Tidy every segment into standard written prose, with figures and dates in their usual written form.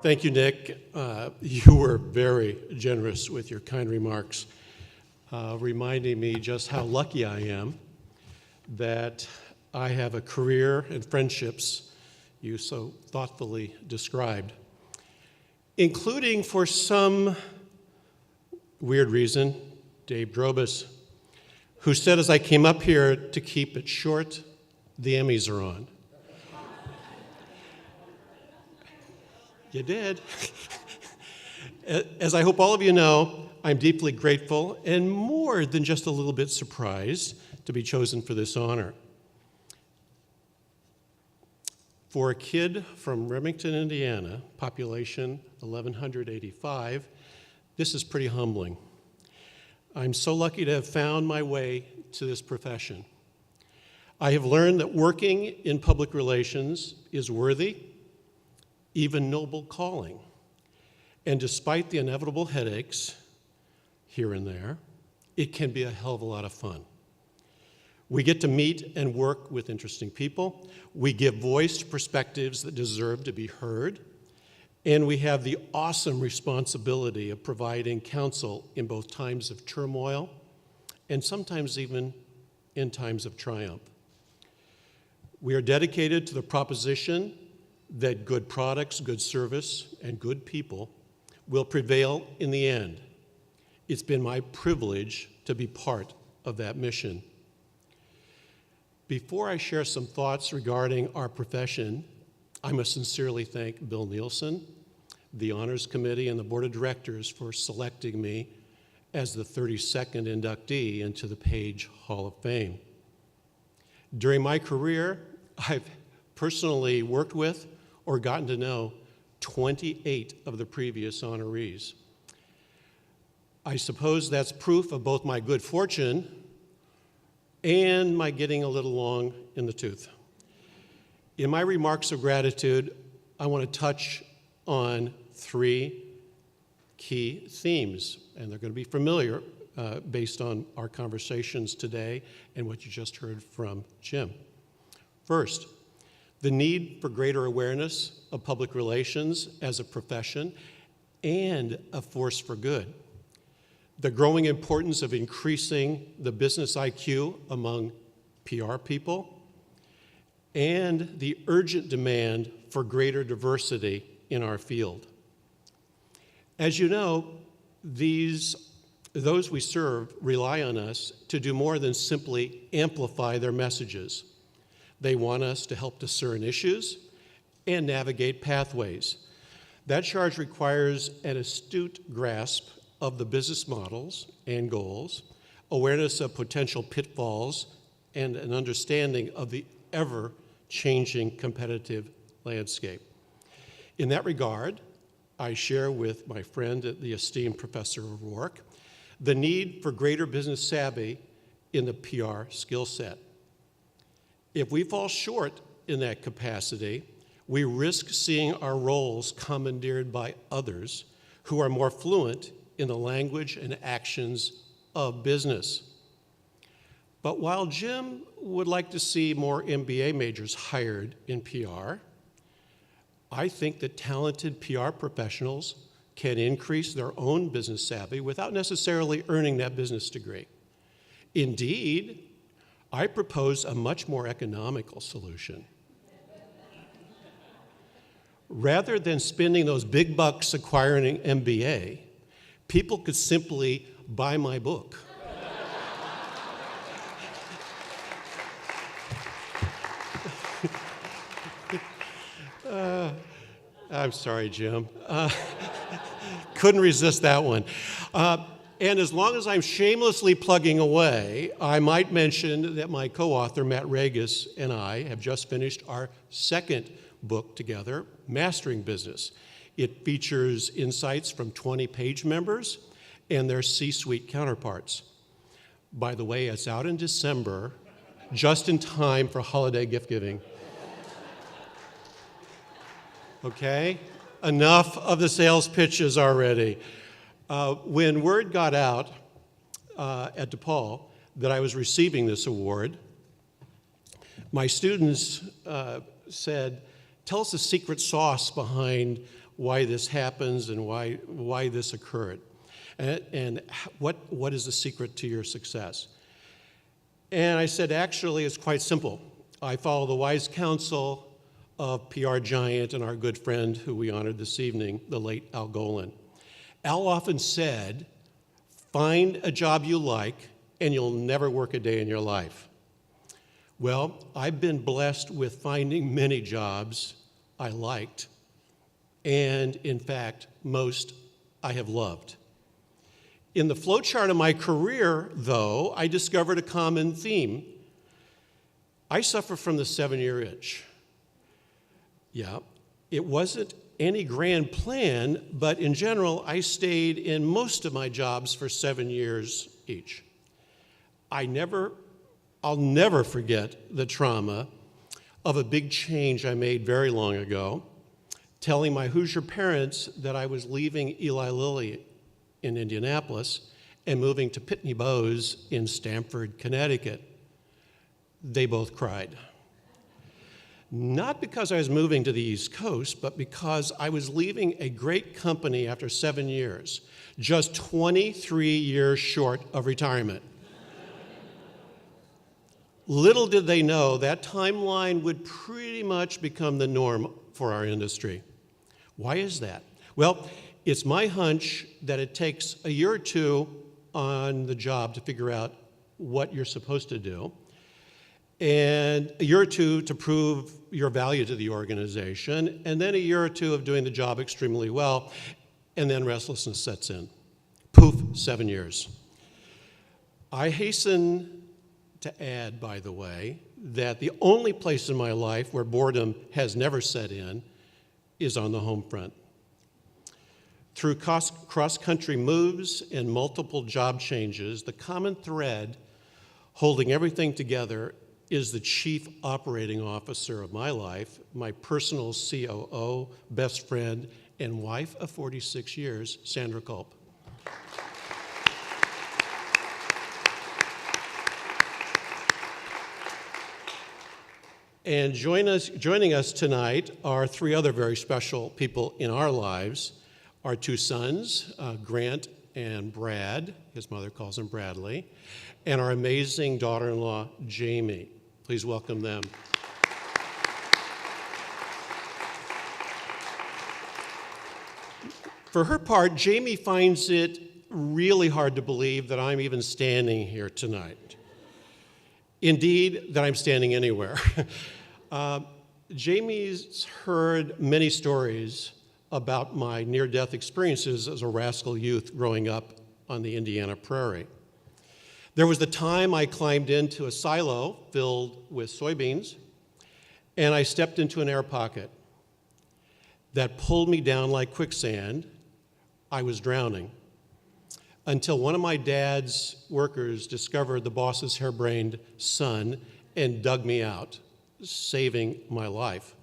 Thank you, Nick. You were very generous with your kind remarks, reminding me just how lucky I am that I have a career and friendships you so thoughtfully described, including, for some weird reason, Dave Drobus, who said as I came up here to keep it short, the Emmys are on. You did. As I hope all of you know, I'm deeply grateful and more than just a little bit surprised to be chosen for this honor. For a kid from Remington, Indiana, population 1,185, this is pretty humbling. I'm so lucky to have found my way to this profession. I have learned that working in public relations is worthy, even noble calling. And despite the inevitable headaches here and there, it can be a hell of a lot of fun. We get to meet and work with interesting people. We give voice to perspectives that deserve to be heard. And we have the awesome responsibility of providing counsel in both times of turmoil and sometimes even in times of triumph. We are dedicated to the proposition that good products, good service, and good people will prevail in the end. It's been my privilege to be part of that mission. Before I share some thoughts regarding our profession, I must sincerely thank Bill Nielsen, the Honors Committee, and the Board of Directors for selecting me as the 32nd inductee into the Page Hall of Fame. During my career, I've personally worked with or gotten to know 28 of the previous honorees. I suppose that's proof of both my good fortune and my getting a little long in the tooth. In my remarks of gratitude, I want to touch on three key themes, and they're going to be familiar based on our conversations today and what you just heard from Jim. First, the need for greater awareness of public relations as a profession and a force for good. The growing importance of increasing the business IQ among PR people, and the urgent demand for greater diversity in our field. As you know, those we serve rely on us to do more than simply amplify their messages. They want us to help discern issues and navigate pathways. That charge requires an astute grasp of the business models and goals, awareness of potential pitfalls, and an understanding of the ever-changing competitive landscape. In that regard, I share with my friend, the esteemed Professor O'Rourke, the need for greater business savvy in the PR skill set. If we fall short in that capacity, we risk seeing our roles commandeered by others who are more fluent in the language and actions of business. But while Jim would like to see more MBA majors hired in PR, I think that talented PR professionals can increase their own business savvy without necessarily earning that business degree. Indeed, I propose a much more economical solution. Rather than spending those big bucks acquiring an MBA, people could simply buy my book. I'm sorry, Jim. Couldn't resist that one. And as long as I'm shamelessly plugging away, I might mention that my co-author, Matt Regis, and I have just finished our second book together, Mastering Business. It features insights from 20 Page members and their C-suite counterparts. By the way, it's out in December, just in time for holiday gift giving. Okay? Enough of the sales pitches already. When word got out at DePaul that I was receiving this award, my students said, tell us the secret sauce behind why this happens and why this occurred, and what is the secret to your success. And I said, actually, it's quite simple. I follow the wise counsel of PR giant and our good friend who we honored this evening, the late Al Golan. Al often said, find a job you like and you'll never work a day in your life. Well, I've been blessed with finding many jobs I liked, and in fact, most I have loved. In the flowchart of my career, though, I discovered a common theme. I suffer from the 7-year itch. Yeah, it wasn't any grand plan, but in general, I stayed in most of my jobs for 7 years each. I'll never forget the trauma of a big change I made very long ago, telling my Hoosier parents that I was leaving Eli Lilly in Indianapolis and moving to Pitney Bowes in Stamford, Connecticut. They both cried. Not because I was moving to the East Coast, but because I was leaving a great company after 7 years, just 23 years short of retirement. Little did they know that timeline would pretty much become the norm for our industry. Why is that? Well, it's my hunch that it takes a year or two on the job to figure out what you're supposed to do, and a year or two to prove your value to the organization, and then a year or two of doing the job extremely well, and then restlessness sets in. Poof, 7 years. I hasten to add, by the way, that the only place in my life where boredom has never set in is on the home front. Through cross-country moves and multiple job changes, the common thread holding everything together is the chief operating officer of my life, my personal COO, best friend, and wife of 46 years, Sandra Culp. And joining us tonight are 3 other very special people in our lives. Our 2 sons, Grant and Brad, his mother calls him Bradley, and our amazing daughter-in-law, Jamie. Please welcome them. For her part, Jamie finds it really hard to believe that I'm even standing here tonight. Indeed, that I'm standing anywhere. Jamie's heard many stories about my near-death experiences as a rascal youth growing up on the Indiana prairie. There was the time I climbed into a silo filled with soybeans, and I stepped into an air pocket that pulled me down like quicksand. I was drowning until one of my dad's workers discovered the boss's harebrained son and dug me out, saving my life.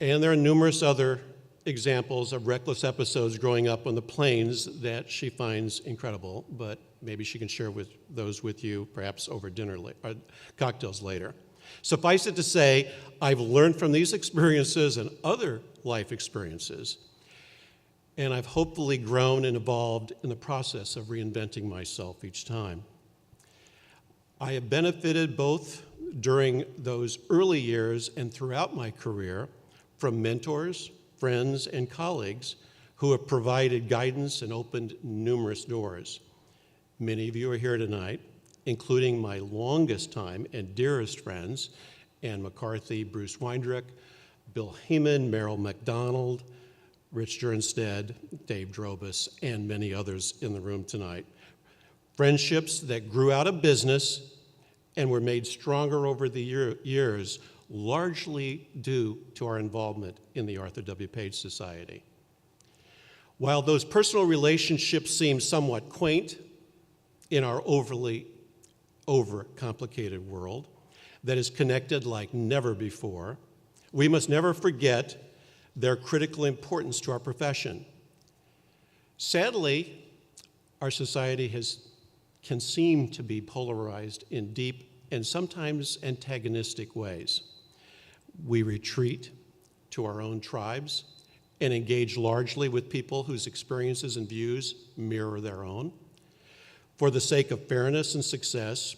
And there are numerous other examples of reckless episodes growing up on the plains that she finds incredible, but maybe she can share those with you perhaps over dinner or cocktails later. Suffice it to say, I've learned from these experiences and other life experiences, and I've hopefully grown and evolved in the process of reinventing myself each time. I have benefited both during those early years and throughout my career from mentors, friends, and colleagues who have provided guidance and opened numerous doors. Many of you are here tonight, including my longest time and dearest friends, Ann McCarthy, Bruce Weindrich, Bill Heeman, Merrill McDonald, Rich Jernstead, Dave Drobus, and many others in the room tonight. Friendships that grew out of business and were made stronger over the years, largely due to our involvement in the Arthur W. Page Society. While those personal relationships seem somewhat quaint in our overly overcomplicated world that is connected like never before, we must never forget their critical importance to our profession. Sadly, our society can seem to be polarized in deep and sometimes antagonistic ways. We retreat to our own tribes and engage largely with people whose experiences and views mirror their own. For the sake of fairness and success,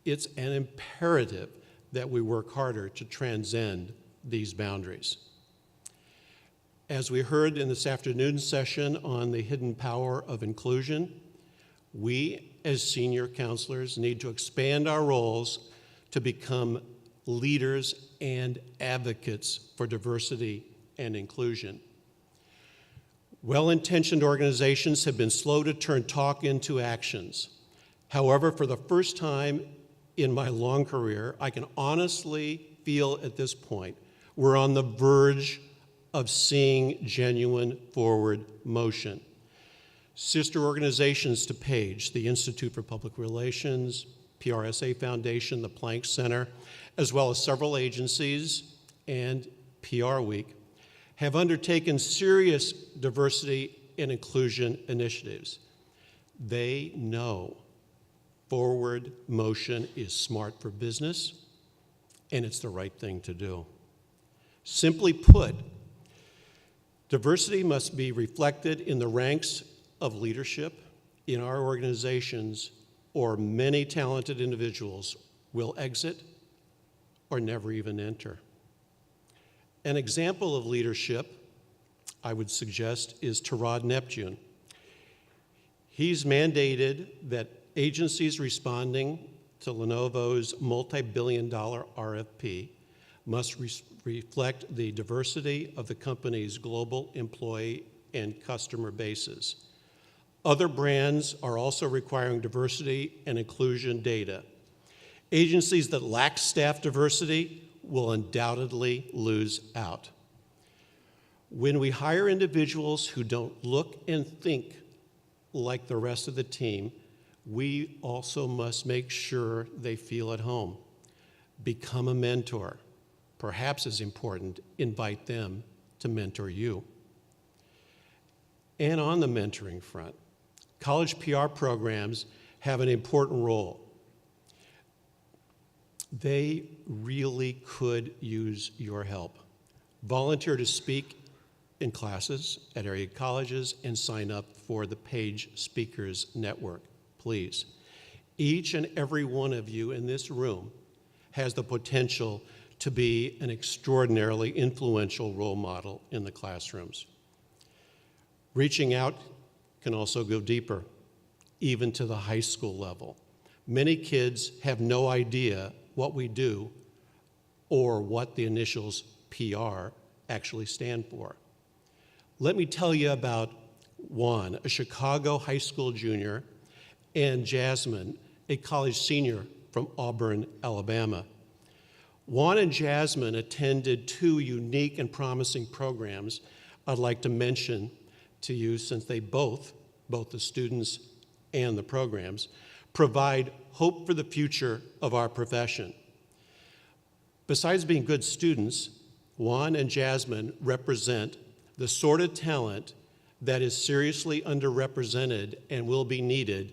it's an imperative that we work harder to transcend these boundaries. As we heard in this afternoon's session on the hidden power of inclusion, we as senior counselors need to expand our roles to become leaders and advocates for diversity and inclusion. Well-intentioned organizations have been slow to turn talk into actions. However, for the first time in my long career, I can honestly feel at this point we're on the verge of seeing genuine forward motion. Sister organizations to PAGE, the Institute for Public Relations, PRSA Foundation, the Planck Center, as well as several agencies and PR Week, have undertaken serious diversity and inclusion initiatives. They know forward motion is smart for business, and it's the right thing to do. Simply put, diversity must be reflected in the ranks of leadership in our organizations, or many talented individuals will exit or never even enter. An example of leadership, I would suggest, is Tarad Neptune. He's mandated that agencies responding to Lenovo's multi-billion-dollar RFP must reflect the diversity of the company's global employee and customer bases. Other brands are also requiring diversity and inclusion data. Agencies that lack staff diversity will undoubtedly lose out. When we hire individuals who don't look and think like the rest of the team, we also must make sure they feel at home. Become a mentor. Perhaps as important, invite them to mentor you. And on the mentoring front, college PR programs have an important role. They really could use your help. Volunteer to speak in classes at area colleges and sign up for the PAGE Speakers Network, please. Each and every one of you in this room has the potential to be an extraordinarily influential role model in the classrooms. Reaching out can also go deeper, even to the high school level. Many kids have no idea what we do or what the initials PR actually stand for. Let me tell you about Juan, a Chicago high school junior, and Jasmine, a college senior from Auburn, Alabama. Juan and Jasmine attended two unique and promising programs I'd like to mention to you, since they both the students and the programs, provide hope for the future of our profession. Besides being good students, Juan and Jasmine represent the sort of talent that is seriously underrepresented and will be needed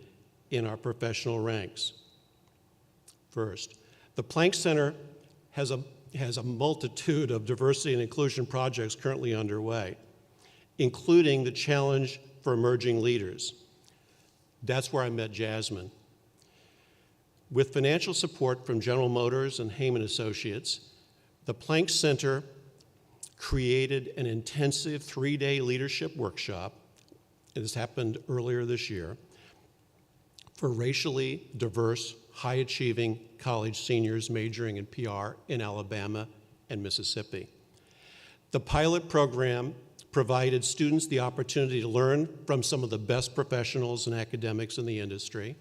in our professional ranks. First, the Planck Center has a multitude of diversity and inclusion projects currently underway, including the Challenge for Emerging Leaders. That's where I met Jasmine. With financial support from General Motors and Heyman Associates, the Planck Center created an intensive 3-day leadership workshop, and this happened earlier this year, for racially diverse, high-achieving college seniors majoring in PR in Alabama and Mississippi. The pilot program provided students the opportunity to learn from some of the best professionals and academics in the industry,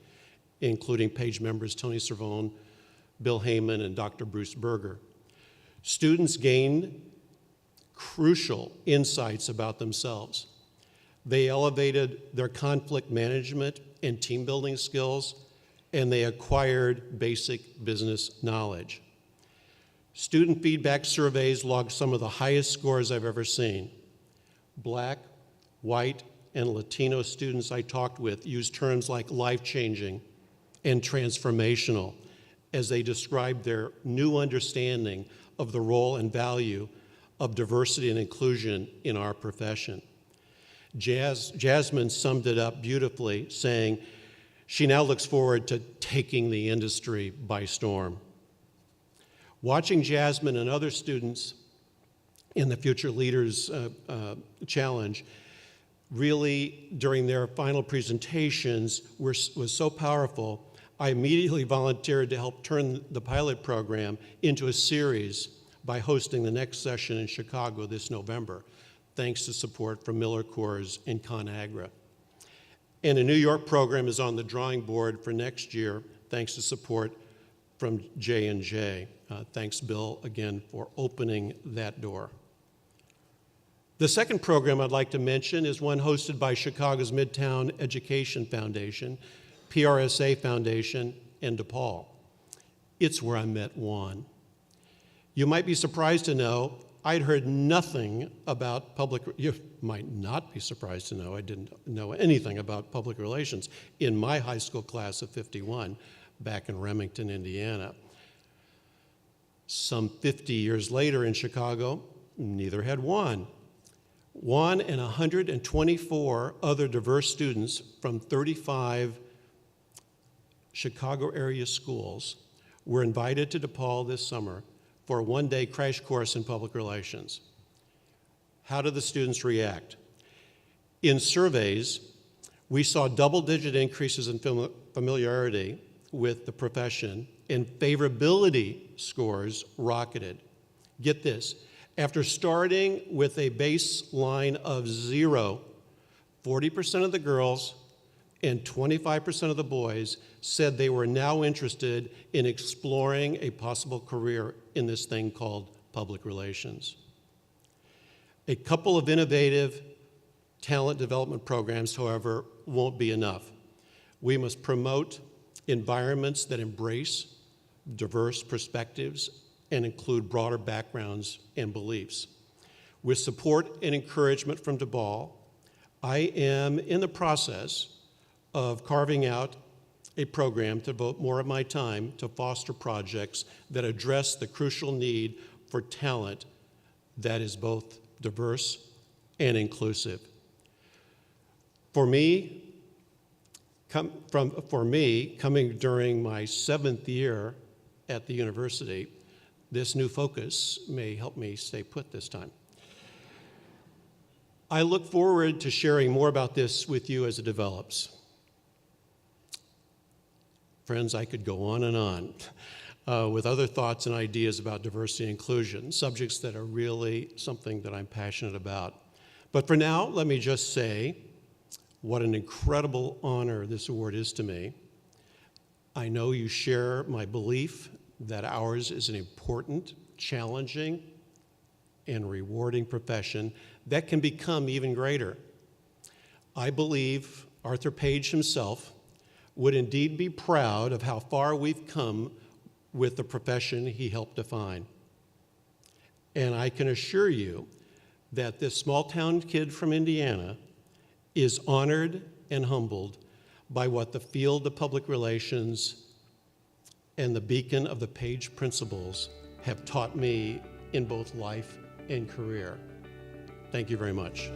including PAGE members Tony Cervone, Bill Heyman, and Dr. Bruce Berger. Students gained crucial insights about themselves. They elevated their conflict management and team building skills, and they acquired basic business knowledge. Student feedback surveys logged some of the highest scores I've ever seen. Black, white, and Latino students I talked with used terms like life-changing and transformational as they described their new understanding of the role and value of diversity and inclusion in our profession. Jasmine summed it up beautifully, saying she now looks forward to taking the industry by storm. Watching Jasmine and other students in the Future Leaders Challenge really, during their final presentations, was so powerful, I immediately volunteered to help turn the pilot program into a series by hosting the next session in Chicago this November, thanks to support from Miller Coors and ConAgra. And a New York program is on the drawing board for next year, thanks to support from J&J. Thanks, Bill, again, for opening that door. The second program I'd like to mention is one hosted by Chicago's Midtown Education Foundation, PRSA Foundation, and DePaul. It's where I met Juan. You might be surprised to know I'd heard nothing about you might not be surprised to know I didn't know anything about public relations in my high school class of 51 back in Remington, Indiana. Some 50 years later in Chicago, neither had Juan. Juan and 124 other diverse students from 35 Chicago area schools were invited to DePaul this summer for a one-day crash course in public relations. How did the students react? In surveys, we saw double-digit increases in familiarity with the profession, and favorability scores rocketed. Get this. After starting with a baseline of 0, 40% of the girls and 25% of the boys said they were now interested in exploring a possible career in this thing called public relations. A couple of innovative talent development programs, however, won't be enough. We must promote environments that embrace diverse perspectives and include broader backgrounds and beliefs. With support and encouragement from DePaul, I am in the process of carving out a program to devote more of my time to foster projects that address the crucial need for talent that is both diverse and inclusive. For me, coming during my 7th year at the university, this new focus may help me stay put this time. I look forward to sharing more about this with you as it develops. Friends, I could go on and on with other thoughts and ideas about diversity and inclusion, subjects that are really something that I'm passionate about. But for now, let me just say what an incredible honor this award is to me. I know you share my belief that ours is an important, challenging, and rewarding profession that can become even greater. I believe Arthur Page himself would indeed be proud of how far we've come with the profession he helped define. And I can assure you that this small-town kid from Indiana is honored and humbled by what the field of public relations and the beacon of the Page principles have taught me in both life and career. Thank you very much.